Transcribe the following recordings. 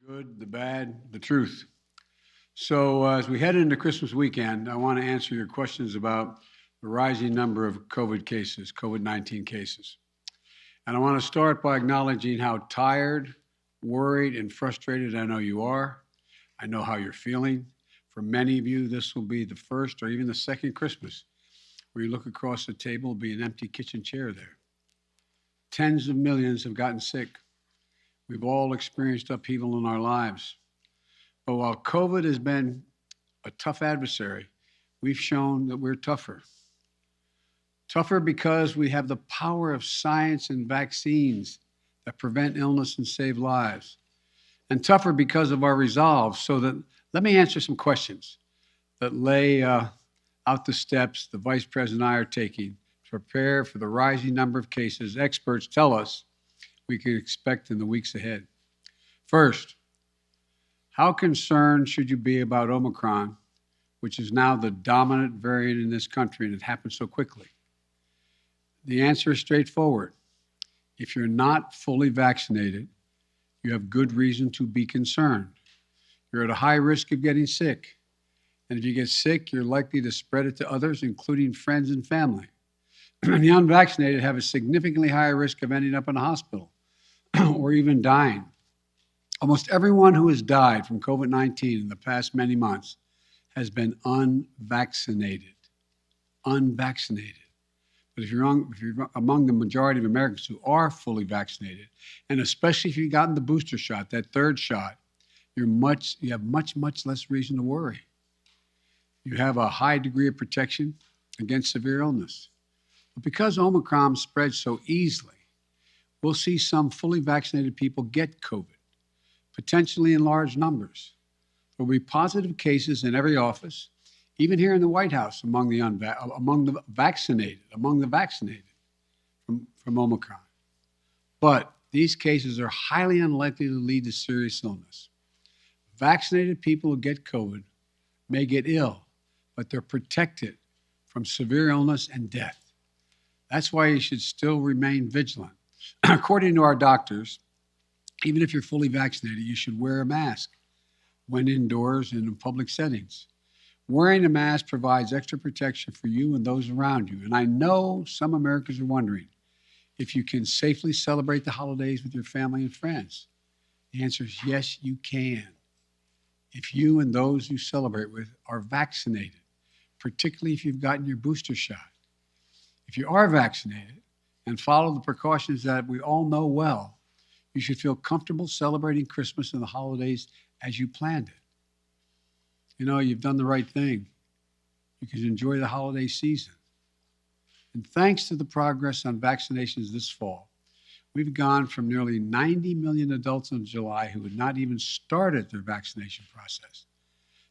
Good, the bad, the truth. So, as we head into Christmas weekend, I want to answer your questions about the rising number of COVID cases, COVID-19 cases. And I want to start by acknowledging how tired, worried, and frustrated I know you are. I know how you're feeling. For many of you, this will be the first or even the second Christmas where you look across the table, will be an empty kitchen chair there. Tens of millions have gotten sick. We've all experienced upheaval in our lives. But while COVID has been a tough adversary, we've shown that we're tougher. Tougher because we have the power of science and vaccines that prevent illness and save lives. And tougher because of our resolve. So that, let me answer some questions that lay out the steps the Vice President and I are taking to prepare for the rising number of cases experts tell us we can expect in the weeks ahead. First, how concerned should you be about Omicron, which is now the dominant variant in this country, and it happened so quickly? The answer is straightforward. If you're not fully vaccinated, you have good reason to be concerned. You're at a high risk of getting sick. And if you get sick, you're likely to spread it to others, including friends and family. The unvaccinated have a significantly higher risk of ending up in a hospital or even dying. Almost everyone who has died from COVID-19 in the past many months has been unvaccinated. Unvaccinated. But if you're among the majority of Americans who are fully vaccinated, and especially if you've gotten the booster shot, that third shot, you have much less reason to worry. You have a high degree of protection against severe illness. But because Omicron spreads so easily, we'll see some fully vaccinated people get COVID, potentially in large numbers. There will be positive cases in every office, even here in the White House among the vaccinated from Omicron. But these cases are highly unlikely to lead to serious illness. Vaccinated people who get COVID may get ill, but they're protected from severe illness and death. That's why you should still remain vigilant. According to our doctors, even if you're fully vaccinated, you should wear a mask when indoors and in public settings. Wearing a mask provides extra protection for you and those around you. And I know some Americans are wondering if you can safely celebrate the holidays with your family and friends. The answer is yes, you can. If you and those you celebrate with are vaccinated, particularly if you've gotten your booster shot. If you are vaccinated and follow the precautions that we all know well, you should feel comfortable celebrating Christmas and the holidays as you planned it. You know, you've done the right thing. You can enjoy the holiday season. And thanks to the progress on vaccinations this fall, we've gone from nearly 90 million adults in July who had not even started their vaccination process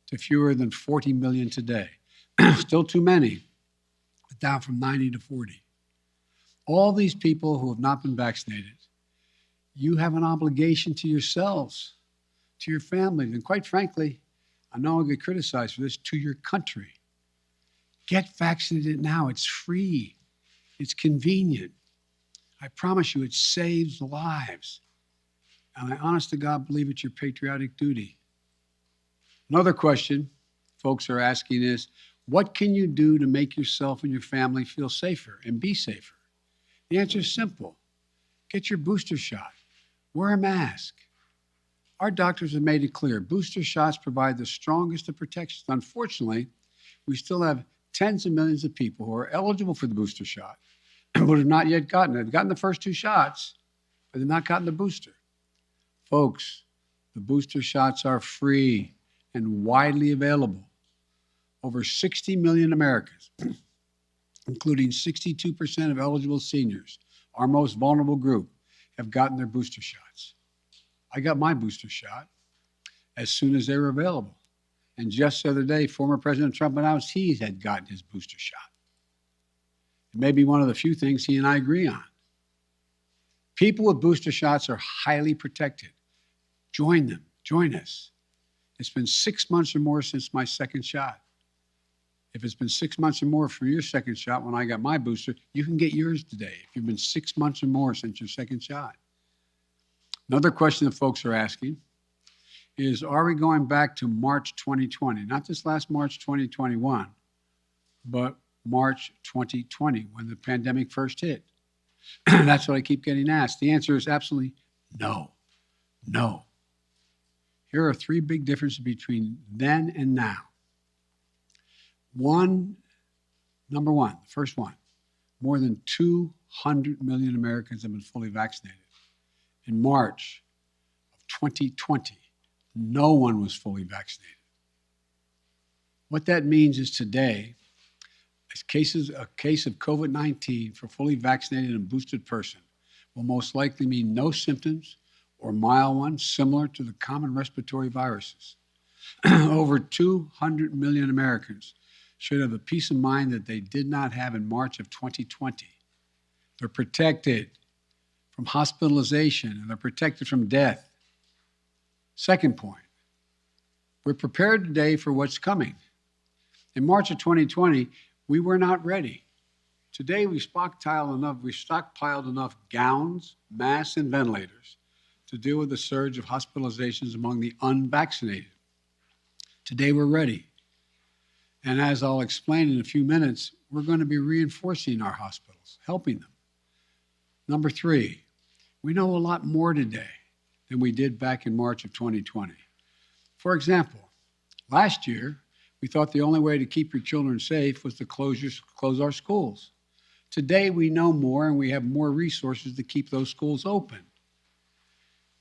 to fewer than 40 million today. Still too many, but down from 90 to 40. All these people who have not been vaccinated, you have an obligation to yourselves, to your families, and quite frankly, I know I'll get criticized for this, to your country. Get vaccinated now. It's free. It's convenient. I promise you, it saves lives. And I honest to God believe it's your patriotic duty. Another question folks are asking is, what can you do to make yourself and your family feel safer and be safer? The answer is simple. Get your booster shot. Wear a mask. Our doctors have made it clear. Booster shots provide the strongest of protections. Unfortunately, we still have tens of millions of people who are eligible for the booster shot but have not yet gotten it. They've gotten the first two shots, but they've not gotten the booster. Folks, the booster shots are free and widely available. Over 60 million Americans, including 62% of eligible seniors, our most vulnerable group, have gotten their booster shots. I got my booster shot as soon as they were available. And just the other day, former President Trump announced he had gotten his booster shot. It may be one of the few things he and I agree on. People with booster shots are highly protected. Join them. Join us. It's been 6 months or more since my second shot. If it's been 6 months or more for your second shot when I got my booster, you can get yours today if you've been 6 months or more since your second shot. Another question that folks are asking is, are we going back to March 2020? Not this last March 2021, but March 2020 when the pandemic first hit. That's what I keep getting asked. The answer is absolutely no. No. Here are three big differences between then and now. Number one, the first one, more than 200 million Americans have been fully vaccinated. In March of 2020, no one was fully vaccinated. What that means is today, a case of COVID-19 for fully vaccinated and boosted person will most likely mean no symptoms or mild ones similar to the common respiratory viruses. Over 200 million Americans should have the peace of mind that they did not have in March of 2020. They're protected from hospitalization and they're protected from death. Second point, we're prepared today for what's coming. In March of 2020, we were not ready. Today, we stockpiled enough gowns, masks, and ventilators to deal with the surge of hospitalizations among the unvaccinated. Today, we're ready. And as I'll explain in a few minutes, we're going to be reinforcing our hospitals, helping them. Number three, we know a lot more today than we did back in March of 2020. For example, last year, we thought the only way to keep your children safe was to close our schools. Today, we know more and we have more resources to keep those schools open.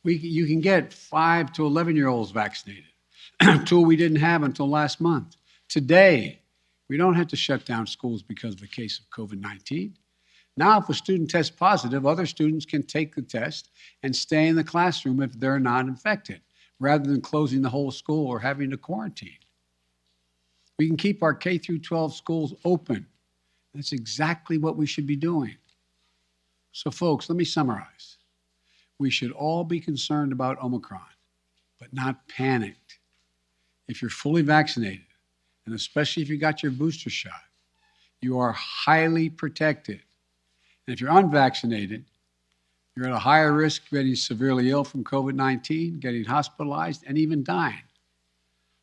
You can get 5 to 11-year-olds vaccinated, a tool we didn't have until last month. Today, we don't have to shut down schools because of a case of COVID-19. Now, if a student tests positive, other students can take the test and stay in the classroom if they're not infected, rather than closing the whole school or having to quarantine. We can keep our K through 12 schools open. That's exactly what we should be doing. So folks, let me summarize. We should all be concerned about Omicron, but not panicked. If you're fully vaccinated, and especially if you got your booster shot, you are highly protected. And if you're unvaccinated, you're at a higher risk of getting severely ill from COVID-19, getting hospitalized, and even dying.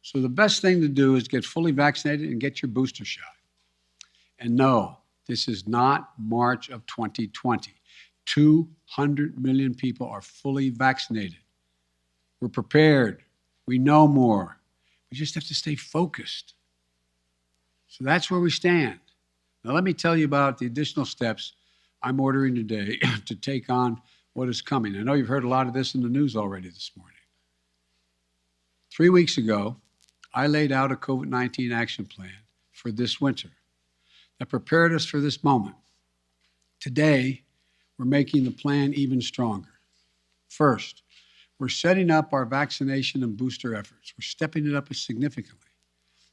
So the best thing to do is get fully vaccinated and get your booster shot. And no, this is not March of 2020. 200 million people are fully vaccinated. We're prepared. We know more. We just have to stay focused. So that's where we stand. Now let me tell you about the additional steps I'm ordering today to take on what is coming. I know you've heard a lot of this in the news already this morning. 3 weeks ago, I laid out a COVID-19 action plan for this winter that prepared us for this moment. Today, we're making the plan even stronger. First, we're setting up our vaccination and booster efforts. We're stepping it up significantly.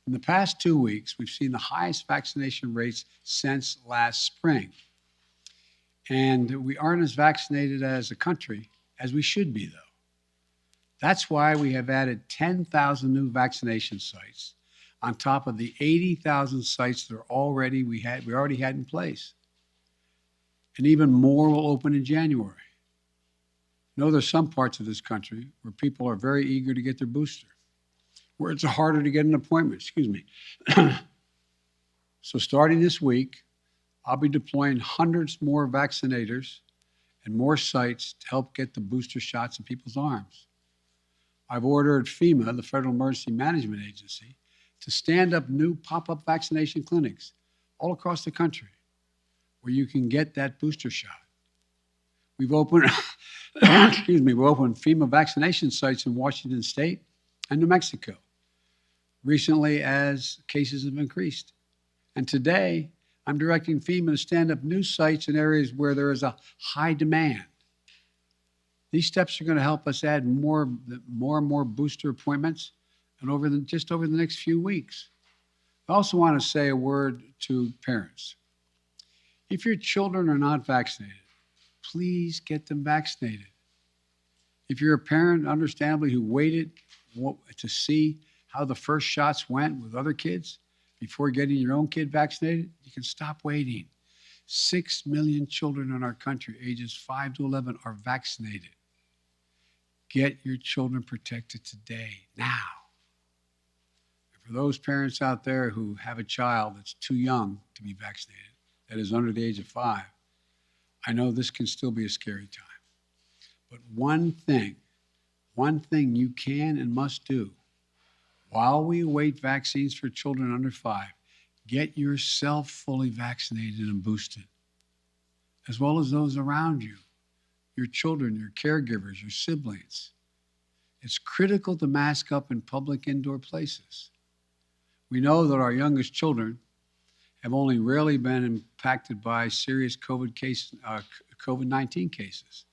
In the past 2 weeks, we've seen the highest vaccination rates since last spring. And we aren't as vaccinated as a country as we should be, though. That's why we have added 10,000 new vaccination sites on top of the 80,000 sites that we already had in place. And even more will open in January. I know there's some parts of this country where people are very eager to get their booster, where it's harder to get an appointment, So starting this week, I'll be deploying hundreds more vaccinators and more sites to help get the booster shots in people's arms. I've ordered FEMA, the Federal Emergency Management Agency, to stand up new pop-up vaccination clinics all across the country where you can get that booster shot. We've opened, we've opened FEMA vaccination sites in Washington State and New Mexico recently as cases have increased. And today, I'm directing FEMA to stand up new sites in areas where there is a high demand. These steps are going to help us add more and more booster appointments and just over the next few weeks. I also want to say a word to parents. If your children are not vaccinated, please get them vaccinated. If you're a parent, understandably, who waited to see how the first shots went with other kids before getting your own kid vaccinated, you can stop waiting. 6 million children in our country, ages 5 to 11, are vaccinated. Get your children protected today, now. And for those parents out there who have a child that's too young to be vaccinated, that is under the age of 5, I know this can still be a scary time. But one thing you can and must do while we await vaccines for children under 5, get yourself fully vaccinated and boosted, as well as those around you, your children, your caregivers, your siblings. It's critical to mask up in public indoor places. We know that our youngest children have only rarely been impacted by serious COVID-19 cases,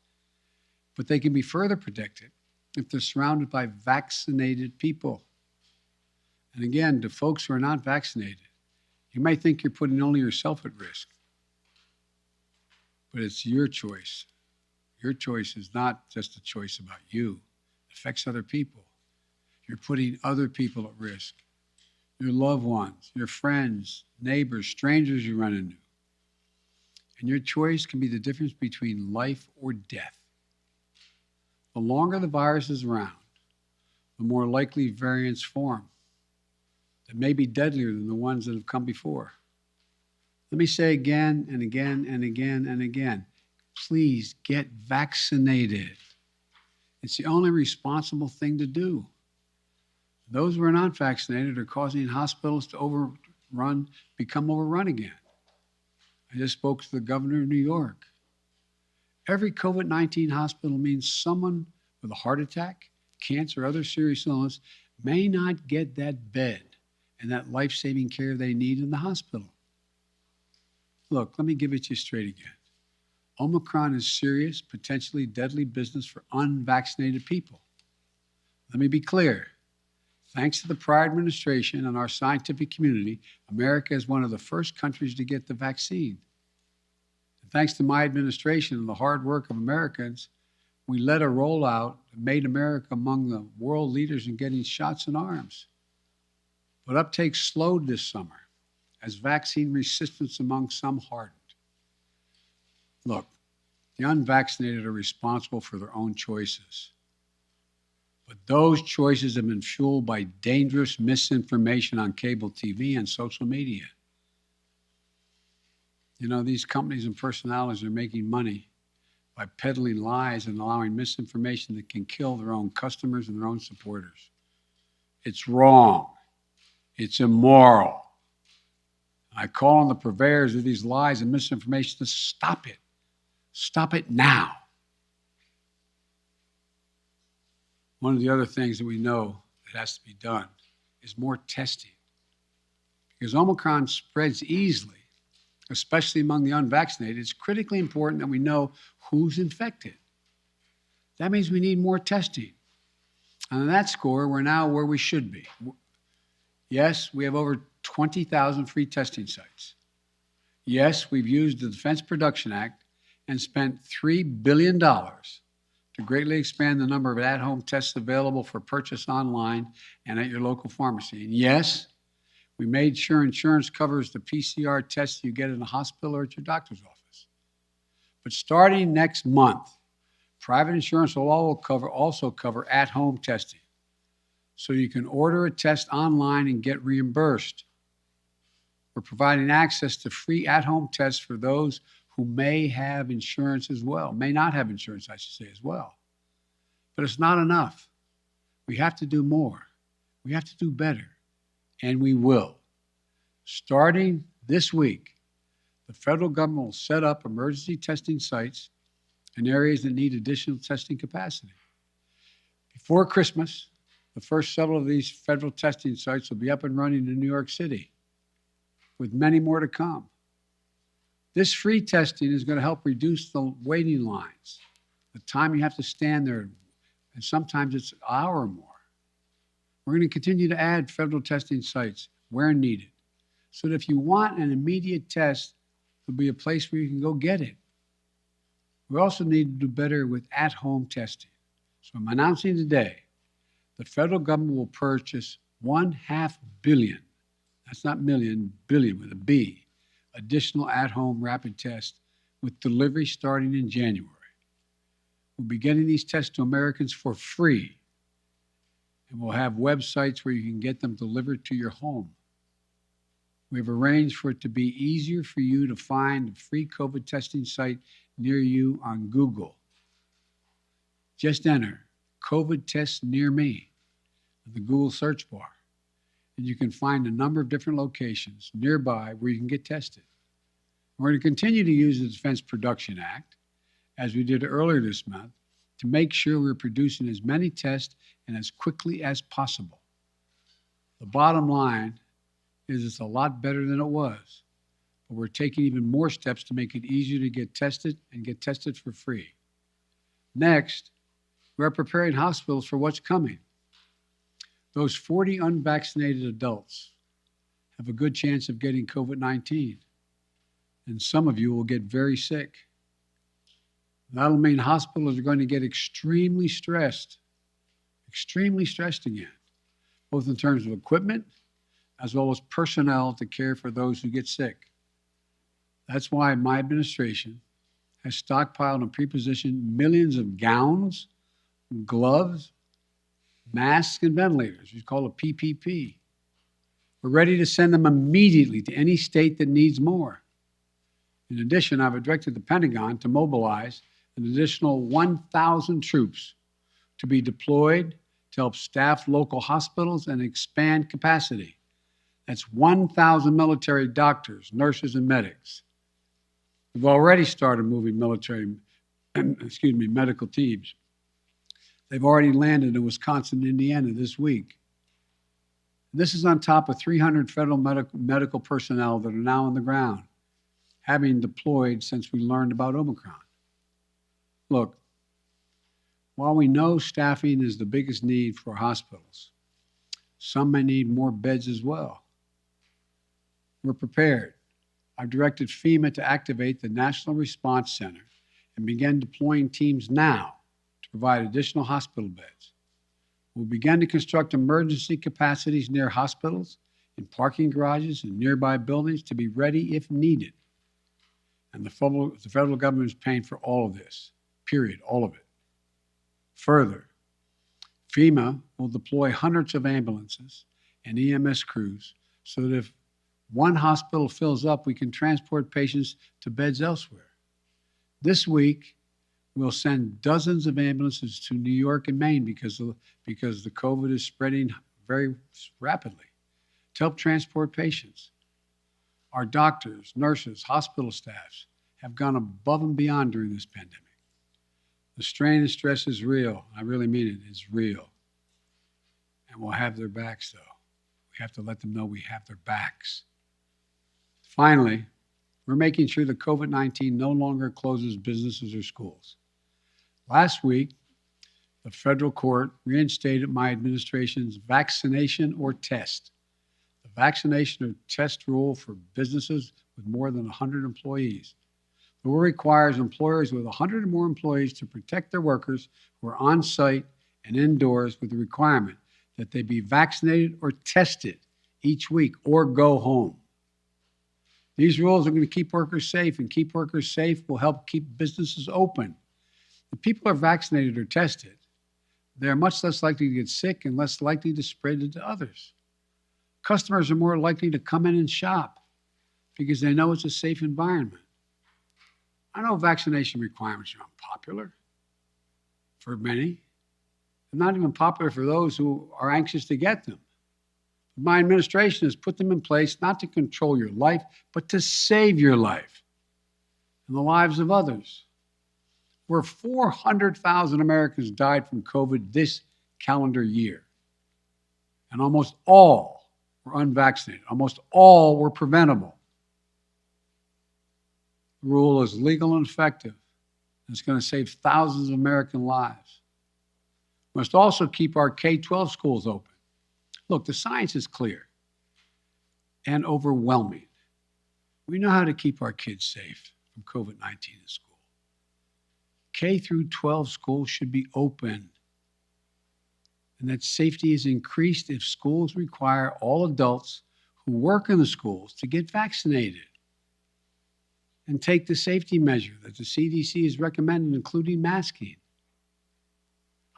but they can be further protected if they're surrounded by vaccinated people. And again, to folks who are not vaccinated, you might think you're putting only yourself at risk, but it's your choice. Your choice is not just a choice about you. It affects other people. You're putting other people at risk. Your loved ones, your friends, neighbors, strangers you run into. And your choice can be the difference between life or death. The longer the virus is around, the more likely variants form that may be deadlier than the ones that have come before. Let me say again and again and again and again, please get vaccinated. It's the only responsible thing to do. Those who are not vaccinated are causing hospitals to become overrun again. I just spoke to the governor of New York. Every COVID-19 hospital means someone with a heart attack, cancer, or other serious illness may not get that bed and that life-saving care they need in the hospital. Look, let me give it to you straight again. Omicron is serious, potentially deadly business for unvaccinated people. Let me be clear. Thanks to the prior administration and our scientific community, America is one of the first countries to get the vaccine. And thanks to my administration and the hard work of Americans, we led a rollout that made America among the world leaders in getting shots in arms. But uptake slowed this summer as vaccine resistance among some hardened. Look, the unvaccinated are responsible for their own choices. But those choices have been fueled by dangerous misinformation on cable TV and social media. You know, these companies and personalities are making money by peddling lies and allowing misinformation that can kill their own customers and their own supporters. It's wrong. It's immoral. I call on the purveyors of these lies and misinformation to stop it. Stop it now. One of the other things that we know that has to be done is more testing. Because Omicron spreads easily, especially among the unvaccinated, it's critically important that we know who's infected. That means we need more testing. And on that score, we're now where we should be. Yes, we have over 20,000 free testing sites. Yes, we've used the Defense Production Act and spent $3 billion to greatly expand the number of at-home tests available for purchase online and at your local pharmacy. And yes, we made sure insurance covers the PCR tests you get in a hospital or at your doctor's office. But starting next month, private insurance will also cover at-home testing. So you can order a test online and get reimbursed. We're providing access to free at-home tests for those who may have insurance as well, may not have insurance, I should say, as well. But it's not enough. We have to do more. We have to do better, and we will. Starting this week, the federal government will set up emergency testing sites in areas that need additional testing capacity. Before Christmas, the first several of these federal testing sites will be up and running in New York City, with many more to come. This free testing is going to help reduce the waiting lines, the time you have to stand there, and sometimes it's an hour or more. We're going to continue to add federal testing sites where needed, so that if you want an immediate test, there'll be a place where you can go get it. We also need to do better with at-home testing. So I'm announcing today, the federal government will purchase $500 million, that's not million, billion with a B, additional at-home rapid tests with delivery starting in January. We'll be getting these tests to Americans for free, and we'll have websites where you can get them delivered to your home. We've arranged for it to be easier for you to find a free COVID testing site near you on Google. Just enter COVID test near me in the Google search bar, and you can find a number of different locations nearby where you can get tested. We're going to continue to use the Defense Production Act, as we did earlier this month, to make sure we're producing as many tests and as quickly as possible. The bottom line is it's a lot better than it was, but we're taking even more steps to make it easier to get tested and get tested for free. Next, we're preparing hospitals for what's coming. Those 40 unvaccinated adults have a good chance of getting COVID-19, and some of you will get very sick. That'll mean hospitals are going to get extremely stressed again, both in terms of equipment as well as personnel to care for those who get sick. That's why my administration has stockpiled and pre-positioned millions of gowns, gloves, masks, and ventilators. We call it PPP. We're ready to send them immediately to any state that needs more. In addition, I've directed the Pentagon to mobilize an additional 1,000 troops to be deployed to help staff local hospitals and expand capacity. That's 1,000 military doctors, nurses, and medics. We've already started moving medical teams. They've already landed in Wisconsin and Indiana this week. This is on top of 300 federal medical personnel that are now on the ground, having deployed since we learned about Omicron. Look, while we know staffing is the biggest need for hospitals, some may need more beds as well. We're prepared. I've directed FEMA to activate the National Response Center and begin deploying teams now to provide additional hospital beds. We'll begin to construct emergency capacities near hospitals, in parking garages, and nearby buildings to be ready if needed. And the federal government is paying for all of this, period, all of it. Further, FEMA will deploy hundreds of ambulances and EMS crews so that if one hospital fills up, we can transport patients to beds elsewhere. This week, we'll send dozens of ambulances to New York and Maine because the COVID is spreading very rapidly to help transport patients. Our doctors, nurses, hospital staffs have gone above and beyond during this pandemic. The strain and stress is real. I really mean it. It's real. And we'll have their backs, though. We have to let them know we have their backs. Finally, we're making sure that COVID-19 no longer closes businesses or schools. Last week, the federal court reinstated my administration's vaccination or test. The vaccination or test rule for businesses with more than 100 employees. The rule requires employers with 100 or more employees to protect their workers who are on site and indoors with the requirement that they be vaccinated or tested each week or go home. These rules are going to keep workers safe, and keep workers safe will help keep businesses open. If people are vaccinated or tested, they're much less likely to get sick and less likely to spread it to others. Customers are more likely to come in and shop because they know it's a safe environment. I know vaccination requirements are unpopular for many, and not even popular for those who are anxious to get them. My administration has put them in place not to control your life, but to save your life and the lives of others. Where 400,000 Americans died from COVID this calendar year, and almost all were unvaccinated. Almost all were preventable. The rule is legal and effective, and it's going to save thousands of American lives. We must also keep our K-12 schools open. Look, the science is clear and overwhelming. We know how to keep our kids safe from COVID-19 in school. K through 12 schools should be open, and that safety is increased if schools require all adults who work in the schools to get vaccinated and take the safety measure that the CDC has recommended, including masking.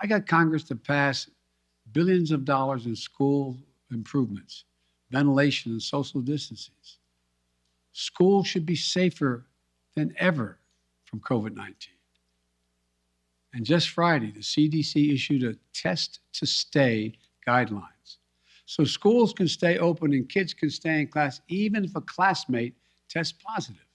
I got Congress to pass billions of dollars in school improvements, ventilation, and social distancing. Schools should be safer than ever from COVID-19. And just Friday, the CDC issued a test to stay guidelines. So schools can stay open and kids can stay in class even if a classmate tests positive.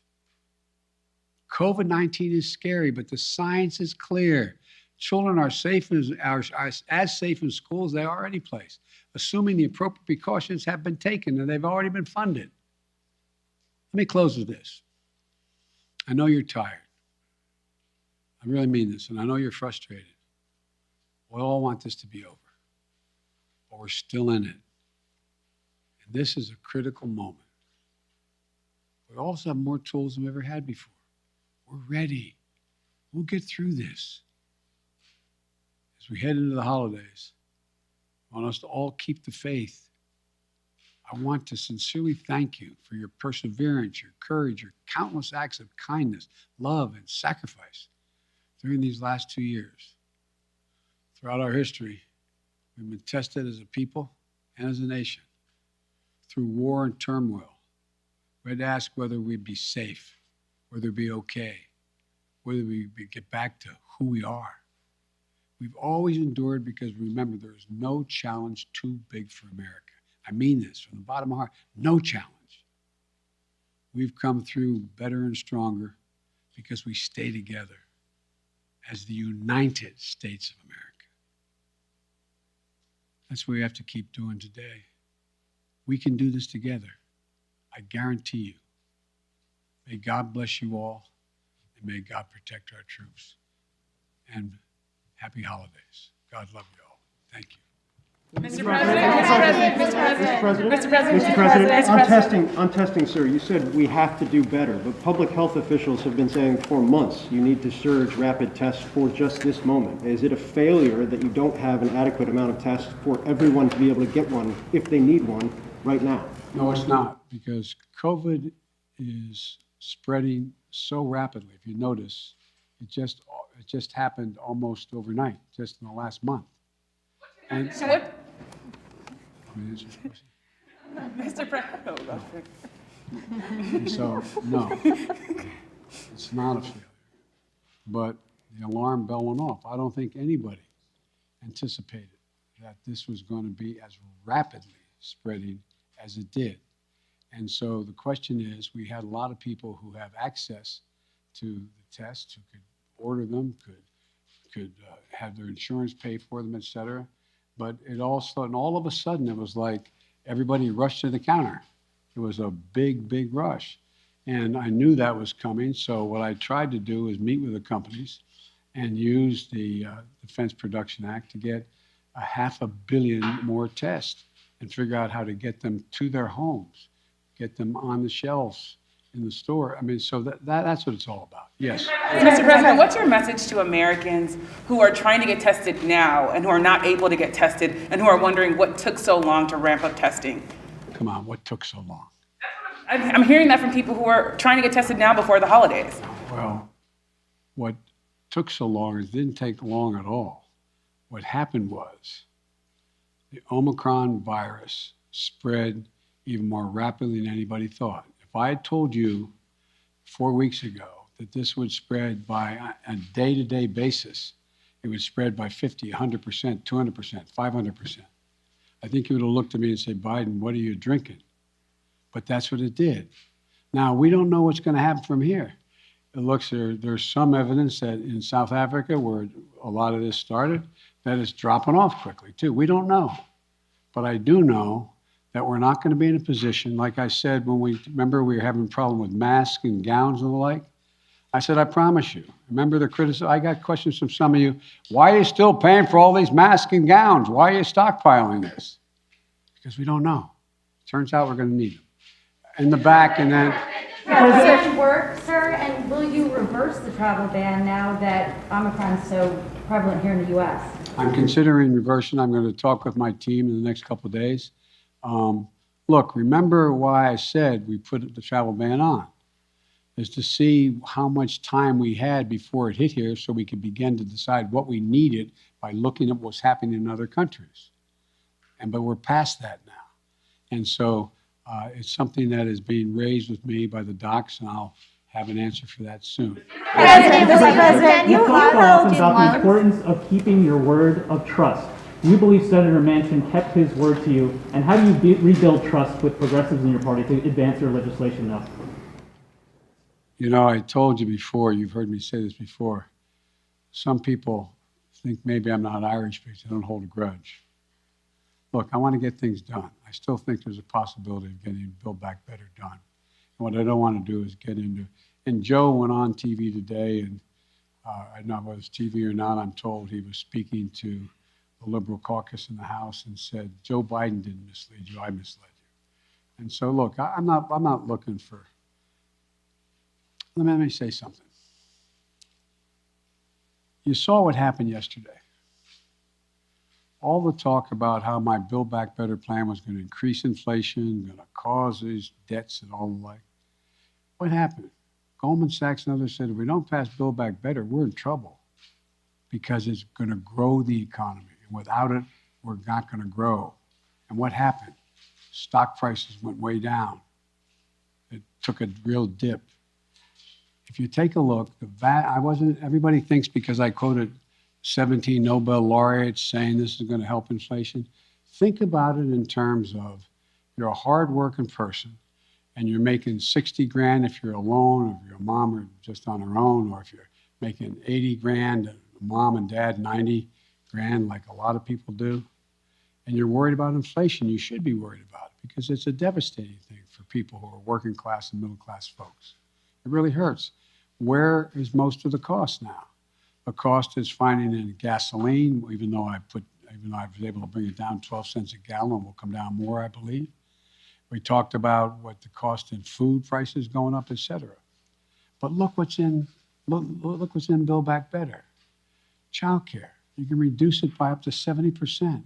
COVID-19 is scary, but the science is clear. Children are safe are as safe in school as they are any place, assuming the appropriate precautions have been taken and they've already been funded. Let me close with this. I know you're tired. I really mean this, and I know you're frustrated. We all want this to be over, but we're still in it. And this is a critical moment. We also have more tools than we ever had before. We're ready. We'll get through this. As we head into the holidays, I want us to all keep the faith. I want to sincerely thank you for your perseverance, your courage, your countless acts of kindness, love, and sacrifice during these last 2 years. Throughout our history, we've been tested as a people and as a nation through war and turmoil. We had to ask whether we'd be safe, whether we'd be okay, whether we'd get back to who we are. We've always endured because remember, there is no challenge too big for America. I mean this from the bottom of my heart, no challenge. We've come through better and stronger because we stay together as the United States of America. That's what we have to keep doing today. We can do this together. I guarantee you. May God bless you all, and may God protect our troops. And happy holidays. God love you all. Thank you. Mr. President, on testing, sir, you said we have to do better, but public health officials have been saying for months you need to surge rapid tests for just this moment. Is it a failure that you don't have an adequate amount of tests for everyone to be able to get one if they need one right now? No, it's not, because COVID is spreading so rapidly. If you notice, it just happened almost overnight, just in the last month. And So what, Mr. Mr. President? So, no, it's not a failure. But the alarm bell went off. I don't think anybody anticipated that this was going to be as rapidly spreading as it did. And so the question is, we had a lot of people who have access to the tests, who could order them, could have their insurance pay for them, et cetera. But it also, and all of a sudden, it was like everybody rushed to the counter. It was a big, big rush. And I knew that was coming. So what I tried to do is meet with the companies and use the Defense Production Act to get 500 million more tests and figure out how to get them to their homes, get them on the shelves in the store. I mean, so that's what it's all about. Yes. Mr. President, what's your message to Americans who are trying to get tested now and who are not able to get tested and who are wondering what took so long to ramp up testing? Come on, what took so long? I'm hearing that from people who are trying to get tested now before the holidays. Well, what took so long, it didn't take long at all. What happened was the Omicron virus spread even more rapidly than anybody thought. If I had told you 4 weeks ago that this would spread by a day-to-day basis, it would spread by 50, 100%, 200%, 500%. I think you would have looked at me and said, Biden, what are you drinking? But that's what it did. Now, we don't know what's going to happen from here. It looks there's some evidence that in South Africa, where a lot of this started, that it's dropping off quickly too. We don't know. But I do know that we're not going to be in a position, like I said, when we were having a problem with masks and gowns and the like. I said, I promise you. Remember the criticism? I got questions from some of you. Why are you still paying for all these masks and gowns? Why are you stockpiling this? Because we don't know. Turns out we're going to need them. In the back, and then. Does it work, sir? And will you reverse the travel ban now that Omicron is so prevalent here in the U.S.? I'm considering reversing. I'm going to talk with my team in the next couple of days. Look, remember why I said we put the travel ban on. is to see how much time we had before it hit here so we could begin to decide what we needed by looking at what's happening in other countries. But we're past that now. And so it's something that is being raised with me by the docs, and I'll have an answer for that soon. Mr. President, You you talk often about the emailed importance of keeping your word of trust. Do you believe Senator Manchin kept his word to you? And how do you rebuild trust with progressives in your party to advance your legislation now? You know, I told you before, you've heard me say this before, some people think maybe I'm not Irish because I don't hold a grudge. Look, I want to get things done. I still think there's a possibility of getting Build Back Better done. And what I don't want to do is get into, and Joe went on TV today, and I don't know whether it's TV or not, I'm told he was speaking to the Liberal caucus in the House and said, Joe Biden didn't mislead you, I misled you. And so look, I'm not looking for, let me say something. You saw what happened yesterday. All the talk about how my Build Back Better plan was going to increase inflation, going to cause these debts and all the like. What happened? Goldman Sachs and others said, if we don't pass Build Back Better, we're in trouble because it's going to grow the economy. And without it, we're not going to grow. And what happened? Stock prices went way down. It took a real dip. If you take a look, everybody thinks because I quoted 17 Nobel laureates saying this is going to help inflation. Think about it in terms of you're a hard-working person and you're making 60 grand if you're alone, or if you're a mom or just on her own, or if you're making 80 grand, and mom and dad 90 grand like a lot of people do, and you're worried about inflation, you should be worried about it because it's a devastating thing for people who are working class and middle class folks. It really hurts. Where is most of the cost now? The cost is finding in gasoline, even though I was able to bring it down 12 cents a gallon, will come down more, I believe. We talked about what the cost in food prices going up, et cetera. But look what's in Build Back Better. Child care. You can reduce it by up to 70%.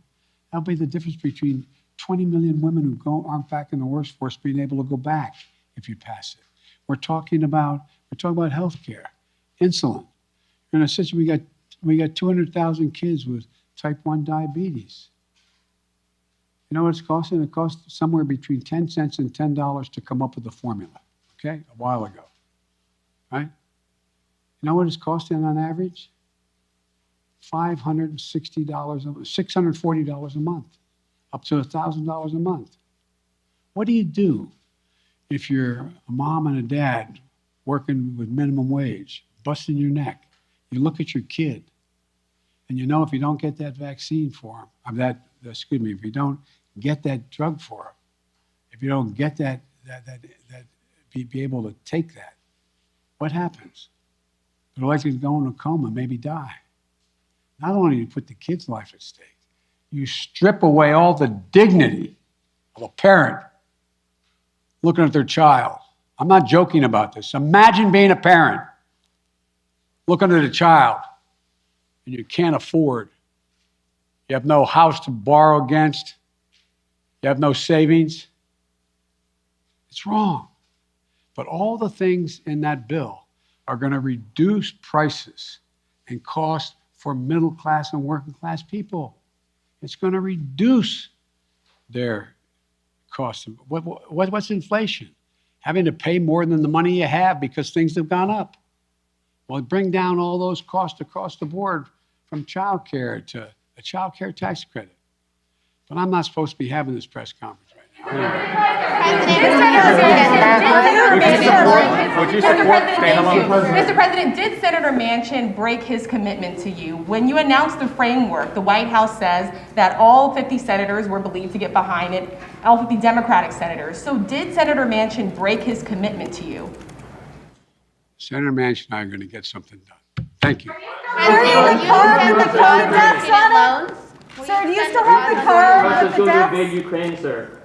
That'll be the difference between 20 million women who aren't back in the workforce being able to go back if you pass it. We're talking about health care, insulin. In a situation, we got 200,000 kids with type 1 diabetes. You know what it's costing? It cost somewhere between 10 cents and $10 to come up with the formula, okay, a while ago, right? You know what it's costing on average? $560, $640 a month, up to $1,000 a month. What do you do if you're a mom and a dad working with minimum wage, busting your neck? You look at your kid, and you know if you don't get that vaccine for him, if you don't get that drug for him, if you don't get be able to take that, what happens? They're likely to go in a coma, maybe die. Not only do you put the kid's life at stake, you strip away all the dignity of a parent looking at their child. I'm not joking about this. Imagine being a parent, looking at a child, and you can't afford. You have no house to borrow against. You have no savings. It's wrong. But all the things in that bill are going to reduce prices and cost for middle class and working class people. It's going to reduce their cost. What's inflation? Having to pay more than the money you have because things have gone up. Well, bring down all those costs across the board, from child care to a child care tax credit. But I'm not supposed to be having this press conference right now. Mr. President, did Senator Manchin break his commitment to you? When you announced the framework, the White House says that all 50 senators were believed to get behind it, all 50 Democratic senators. So did Senator Manchin break his commitment to you? Senator Manchin and I are going to get something done. Thank you. Sir, do you have the card with the death on it? Sir, do you still have the card with the death? Ukraine, sir.